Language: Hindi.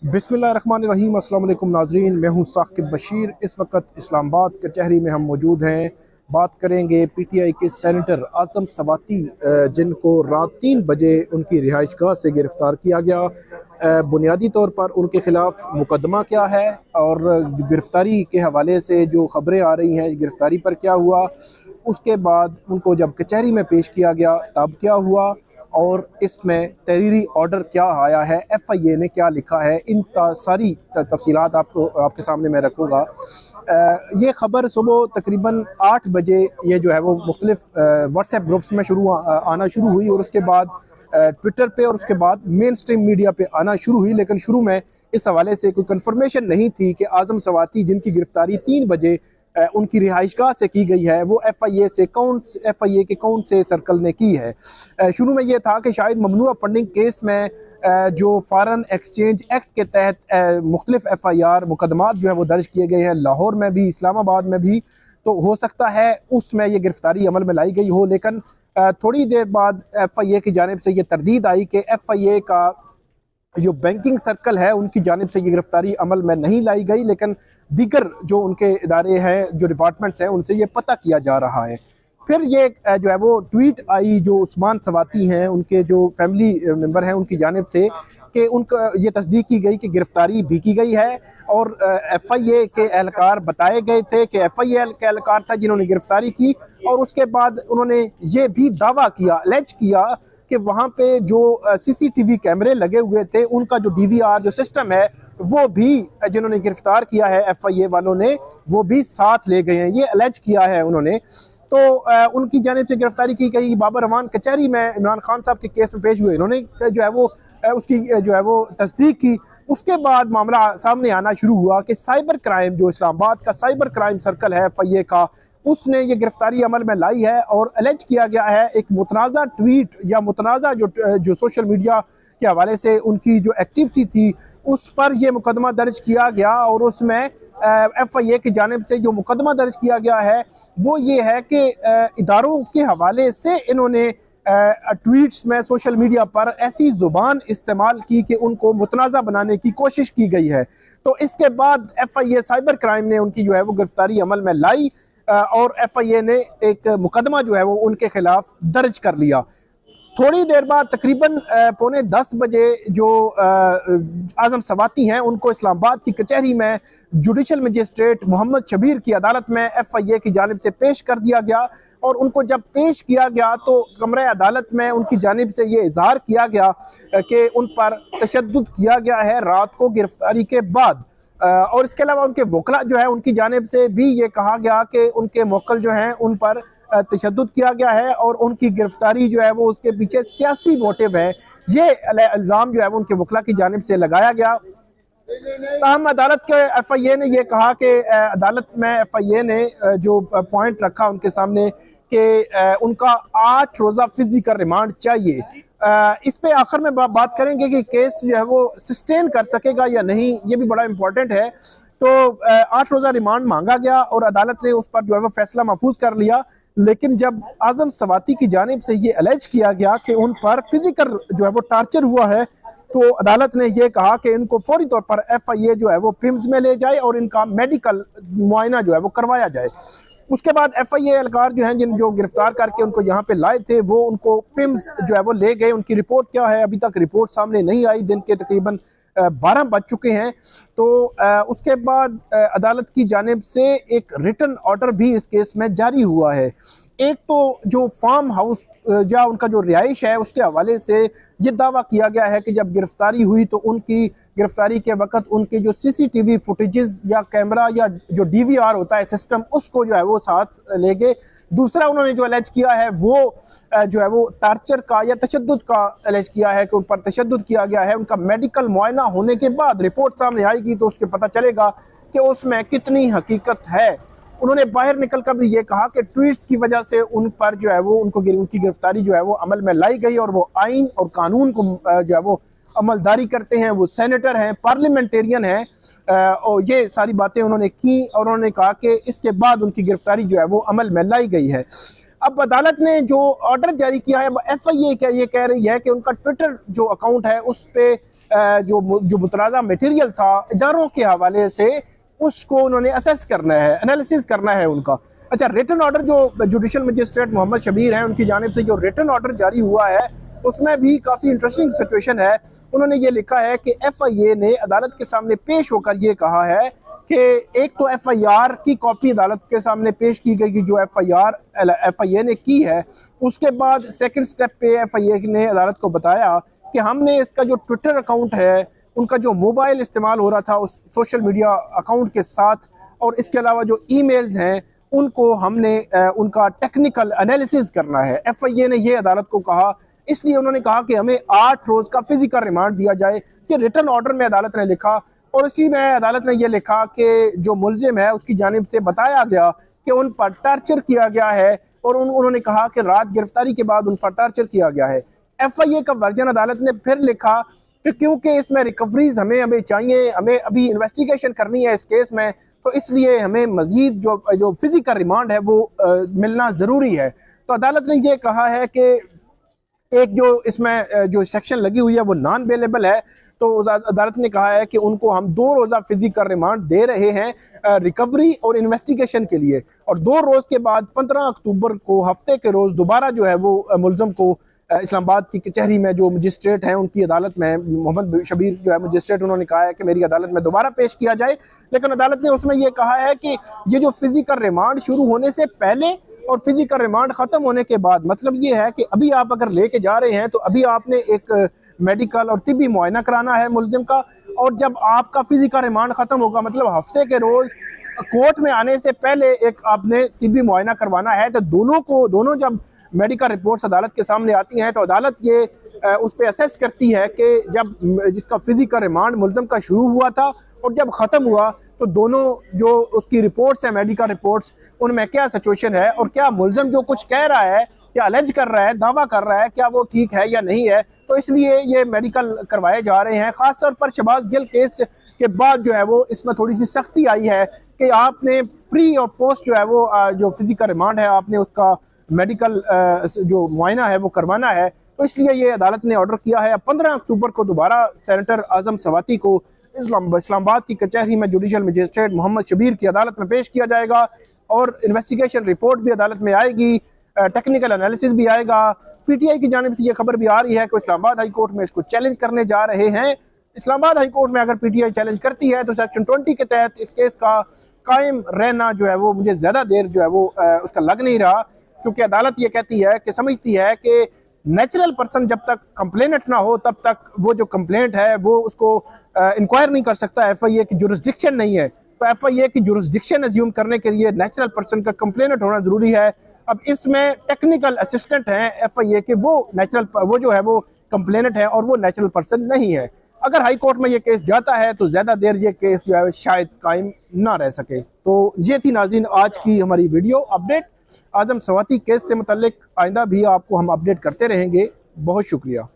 बिस्मिल्लाहिर्रहमानिर्रहीम। अस्सलाम वालेकुम नाज़रीन, मैं हूँ साकिब बशीर। इस वक्त इस्लामाबाद कचहरी में हम मौजूद हैं। बात करेंगे पीटीआई के सेनेटर आज़म सवाती, जिनको रात 3 बजे उनकी रिहाइश गाह से गिरफ़्तार किया गया। बुनियादी तौर पर उनके ख़िलाफ़ मुकदमा क्या है और गिरफ़्तारी के हवाले से जो ख़बरें आ रही हैं, गिरफ़्तारी पर क्या हुआ, उसके बाद उनको जब कचहरी में पेश किया गया तब क्या हुआ और इसमें तहरीरी ऑर्डर क्या आया है, एफआईए ने क्या लिखा है, इन सारी तफसीलात आपके सामने मैं रखूँगा। ये ख़बर सुबह तकरीबन 8 बजे ये जो है वो मुख्तलिफ व्हाट्सएप ग्रुप्स में आना शुरू हुई और उसके बाद ट्विटर पे और उसके बाद मेन स्ट्रीम मीडिया पे आना शुरू हुई। लेकिन शुरू में इस हवाले से कोई कंफर्मेशन नहीं थी कि आज़म सवाती, जिनकी गिरफ्तारी 3 बजे उनकी रिहाइशगाह से की गई है, वो एफआईए के कौन से सर्कल ने की है। शुरू में ये था कि शायद ममनुआ फंडिंग केस में जो फॉरेन एक्सचेंज एक्ट के तहत मुख्तलिफ एफआईआर मुकदमात जो है वो दर्ज किए गए हैं, लाहौर में भी, इस्लामाबाद में भी, तो हो सकता है उसमें ये गिरफ्तारी अमल में लाई गई हो। लेकिन थोड़ी देर बाद एफआईए की जानिब से ये तरदीद आई कि एफआईए का जो बैंकिंग सर्कल है उनकी जानिब से ये गिरफ्तारी अमल में नहीं लाई गई, लेकिन दीगर जो उनके इदारे हैं, जो डिपार्टमेंट्स हैं, उनसे ये पता किया जा रहा है। फिर ये जो है वो ट्वीट आई जो उस्मान सवाती हैं, उनके जो फैमिली मेंबर हैं, उनकी जानिब से, कि उनका ये तस्दीक की गई कि गिरफ्तारी भी की गई है और एफआईए के एहलकार बताए गए थे कि एफआईए के एहलकार था जिन्होंने गिरफ्तारी की। और उसके बाद उन्होंने ये भी दावा किया, अलेज किया कि वहाँ पे जो सीसीटीवी कैमरे लगे हुए थे, उनका जो डीवीआर जो सिस्टम है, वो भी जिन्होंने गिरफ्तार किया है एफआईए वालों ने, वो भी साथ ले गए हैं। ये अलेज किया है उन्होंने। तो उनकी जानिब से गिरफ्तारी की गई। बाबर रहमान कचहरी में इमरान खान साहब के केस में पेश हुए, इन्होंने जो है वो उसकी जो है वो तस्दीक की। उसके बाद मामला सामने आना शुरू हुआ कि साइबर क्राइम, जो इस्लामाबाद का साइबर क्राइम सर्कल है एफआईए का, उसने ये गिरफ्तारी अमल में लाई है और अलेज किया गया है एक मुतनाज़ा ट्वीट या मुतनाज़ा जो सोशल मीडिया के हवाले से उनकी जो एक्टिविटी थी, उस पर यह मुकदमा दर्ज किया गया। और उसमें एफआईए की जानिब से जो मुकदमा दर्ज किया गया है वो ये है कि इदारों के हवाले से इन्होंने ट्वीट्स में, सोशल मीडिया पर ऐसी जुबान इस्तेमाल की कि उनको मुतनाज़ा बनाने की कोशिश की गई है। तो इसके बाद एफआईए साइबर क्राइम ने उनकी जो है वो गिरफ्तारी अमल में लाई और एफआईए ने एक मुकदमा जो है वो उनके खिलाफ दर्ज कर लिया। थोड़ी देर बाद तकरीबन 9:45 बजे जो आज़म सवाती हैं, उनको इस्लामाबाद की कचहरी में जुडिशल मजिस्ट्रेट मोहम्मद शबीर की अदालत में एफआईए की जानिब से पेश कर दिया गया। और उनको जब पेश किया गया तो कमरे अदालत में उनकी जानिब से ये इजहार किया गया कि उन पर तशद्दुद किया गया है रात को गिरफ्तारी के बाद। और इसके अलावा उनके वकला जो है, उनकी जानिब से भी ये कहा गया कि उनके मोक्कल जो हैं उन पर तशद्दुद किया गया है और उनकी गिरफ्तारी जो है वो उसके पीछे सियासी मोटिव है, ये इल्ज़ाम जो है वो उनके वकला की जानिब से लगाया गया। ताहम अदालत के एफआईए ने यह कहा कि अदालत में एफआईए ने जो पॉइंट रखा उनके सामने कि उनका 8 रोज़ा फिजिकल रिमांड चाहिए। इस पे आखिर में बात करेंगे कि केस जो है वो सस्टेन कर सकेगा या नहीं, ये भी बड़ा इंपॉर्टेंट है। तो 8 रोज़ा रिमांड मांगा गया और अदालत ने उस पर जो है वो फैसला महफूज कर लिया। लेकिन जब आज़म सवाती की जानिब से ये अलेज किया गया कि उन पर फिजिकल जो है वो टार्चर हुआ है, तो अदालत ने यह कहा कि इनको फौरी तौर पर एफआईए जो है वो पिम्स में ले जाए और इनका मेडिकल मुआयना जो है वो करवाया जाए। उसके बाद एफआईए एहलकार जो हैं, जो गिरफ्तार करके उनको यहाँ पे लाए थे, वो उनको पिम्स जो है वो ले गए। उनकी रिपोर्ट क्या है, अभी तक रिपोर्ट सामने नहीं आई। दिन के तकरीबन 12 बज चुके हैं। तो उसके बाद अदालत की जानिब से एक रिटन ऑर्डर भी इस केस में जारी हुआ है। एक तो जो फार्म हाउस या उनका जो रिहाइश है, उसके हवाले से ये दावा किया गया है कि जब गिरफ्तारी हुई तो उनकी गिरफ्तारी के वक्त उनके जो सीसीटीवी फुटेजेस या कैमरा या जो डीवीआर होता है सिस्टम, उसको जो है वो साथ ले गए। दूसरा उन्होंने जो अलेज किया है वो जो है वो टार्चर का या तशद्दुद का अलेज किया है कि उन पर तशद्दुद किया गया है। उनका मेडिकल मुआयना होने के बाद रिपोर्ट सामने आएगी तो उसके पता चलेगा कि उसमें कितनी हकीकत है। उन्होंने बाहर निकल कर भी ये कहा कि ट्वीट्स की वजह से उन पर जो है वो उनकी गिरफ्तारी जो है वो अमल में लाई गई और वो आइन और कानून को जो है वो अमलदारी करते हैं, वो सेनेटर हैं, पार्लियामेंटेरियन हैं। और ये सारी बातें उन्होंने की और उन्होंने कहा कि इसके बाद उनकी गिरफ्तारी जो है वो अमल में लाई गई है। अब अदालत ने जो ऑर्डर जारी किया है, एफआईए क्या ये कह रही है कि उनका ट्विटर जो अकाउंट है उस पे जो मुतराज़ा मटेरियल था इदारों के हवाले से, उसको उन्होंने असेस करना है, एनालिसिस करना है उनका। अच्छा, रिटन ऑर्डर जो जुडिशल मजिस्ट्रेट मोहम्मद शबीर हैं उनकी जानिब से जो रिटन ऑर्डर जारी हुआ है उसमें भी काफ़ी इंटरेस्टिंग सिचुएशन है। उन्होंने ये लिखा है कि FIA ने अदालत के सामने पेश होकर ये कहा है कि एक तो FIR की कॉपी अदालत के सामने पेश की गई कि जो FIA ने की है, उसके बाद सेकंड स्टेप पे FIA ने अदालत को बताया कि हमने इसका जो ट्विटर अकाउंट है, उनका जो मोबाइल इस्तेमाल हो रहा था उस सोशल मीडिया अकाउंट के साथ, और इसके अलावा जो ईमेल्स हैं उनको हमने उनका टेक्निकल एनालिसिस करना है। FIA ने ये अदालत को कहा, इसलिए उन्होंने कहा कि हमें 8 रोज का फिजिकल रिमांड दिया जाए। कि रिटन ऑर्डर में अदालत ने लिखा, और इसी में अदालत ने यह लिखा कि जो मुलजिम है उसकी जानिब से बताया गया कि उन पर टॉर्चर किया गया है, और उन्होंने कहा कि रात गिरफ्तारी के बाद उन पर टॉर्चर किया गया है। FIA का वर्जन अदालत ने फिर लिखा कि क्योंकि इसमें रिकवरीज हमें चाहिए, हमें अभी इन्वेस्टिगेशन करनी है इस केस में, तो इसलिए हमें मजीद जो फिजिकल रिमांड है वो मिलना ज़रूरी है। तो अदालत ने ये कहा है कि एक जो इसमें जो सेक्शन लगी हुई है वो नॉन अवेलेबल है, तो अदालत ने कहा है कि उनको हम 2 रोज़ा फिजिकल रिमांड दे रहे हैं रिकवरी और इन्वेस्टिगेशन के लिए, और 2 रोज़ के बाद 15 अक्टूबर को हफ्ते के रोज़ दोबारा जो है वो मुलज़म को इस्लामाबाद की कचहरी में जो मजिस्ट्रेट हैं उनकी अदालत में, मोहम्मद शबीर जो है मजिस्ट्रेट, उन्होंने कहा है कि मेरी अदालत में दोबारा पेश किया जाए। लेकिन अदालत ने उसमें यह कहा है कि ये जो फिजिकल रिमांड शुरू होने से पहले और फिजिकल रिमांड ख़त्म होने के बाद, मतलब ये है कि अभी आप अगर लेके जा रहे हैं तो अभी आपने एक मेडिकल और तिब्बी मुआयना कराना है मुलजिम का, और जब आपका फिजिकल रिमांड ख़त्म होगा, मतलब हफ्ते के रोज़ कोर्ट में आने से पहले एक आपने तिब्बी मुआयना करवाना है, तो दोनों जब मेडिकल रिपोर्ट्स अदालत के सामने आती हैं तो अदालत ये उस पर असेस करती है कि जब जिसका फिजिकल रिमांड मुलज़म का शुरू हुआ था और जब ख़त्म हुआ तो दोनों जो उसकी रिपोर्ट्स हैं, मेडिकल रिपोर्ट्स, उनमें क्या सिचुएशन है और क्या मुलज़म जो कुछ कह रहा है, क्या अलेज कर रहा है, दावा कर रहा है, क्या वो ठीक है या नहीं है। तो इसलिए ये मेडिकल करवाए जा रहे हैं। ख़ासतौर पर शहबाज गिल केस के बाद जो है वो इसमें थोड़ी सी सख्ती आई है कि आपने प्री और पोस्ट जो है वो जो फिजिकल रिमांड है आपने उसका मेडिकल जो मुआयना है वो करवाना है। तो इसलिए ये अदालत ने ऑर्डर किया है 15 अक्टूबर को दोबारा सेनेटर आजम सवाती को इस्लामाबाद की कचहरी में जुडिशल मजिस्ट्रेट मोहम्मद शबीर की अदालत में पेश किया जाएगा, और इन्वेस्टिगेशन रिपोर्ट भी अदालत में आएगी, टेक्निकल एनालिसिस भी आएगा। PTI की जानिब से ये खबर भी आ रही है कि इस्लामाबाद हाई कोर्ट में इसको चैलेंज करने जा रहे हैं। इस्लामाबाद हाई कोर्ट में अगर PTI चैलेंज करती है तो सेक्शन 20 के तहत इस केस का कायम रहना जो है वो मुझे ज़्यादा देर जो है वो उसका लग नहीं रहा, क्योंकि अदालत ये कहती है कि समझती है कि नेचुरल पर्सन जब तक कंप्लेनेंट ना हो तब तक वो जो कंप्लेंट है वो उसको इंक्वायर नहीं कर सकता। FIA की जुरिस्डिक्शन नहीं है, तो FIA की जुरिस्डिक्शन एज्यूम करने के लिए नेचुरल पर्सन का कंप्लेनेंट होना जरूरी है। अब इसमें टेक्निकल असिस्टेंट हैं FIA के, वो जो है वो कंप्लेनेंट है और वो नेचुरल पर्सन नहीं है। अगर हाई कोर्ट में ये केस जाता है तो ज़्यादा देर ये केस जो है शायद कायम ना रह सके। तो ये थी नाज़रीन आज की हमारी वीडियो अपडेट आजम सवाती केस से मुतल्लिक। आइंदा भी आपको हम अपडेट करते रहेंगे। बहुत शुक्रिया।